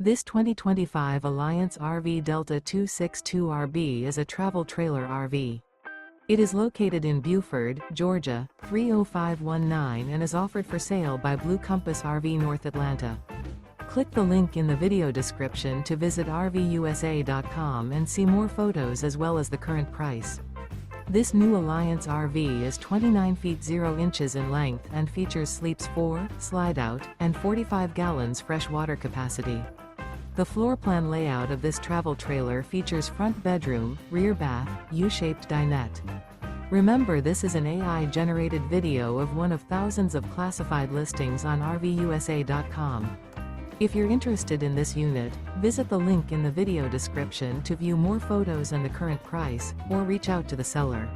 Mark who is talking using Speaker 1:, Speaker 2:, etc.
Speaker 1: This 2025 Alliance RV Delta 262RB is a travel trailer RV. It is located in Buford, Georgia, 30519 and is offered for sale by Blue Compass RV North Atlanta. Click the link in the video description to visit RVUSA.com and see more photos as well as the current price. This new Alliance RV is 29 feet 0 inches in length and features sleeps 4, slide-out, and 45 gallons fresh water capacity. The floor plan layout of this travel trailer features front bedroom, rear bath, U-shaped dinette. Remember, this is an AI-generated video of one of thousands of classified listings on RVUSA.com. If you're interested in this unit, visit the link in the video description to view more photos and the current price, or reach out to the seller.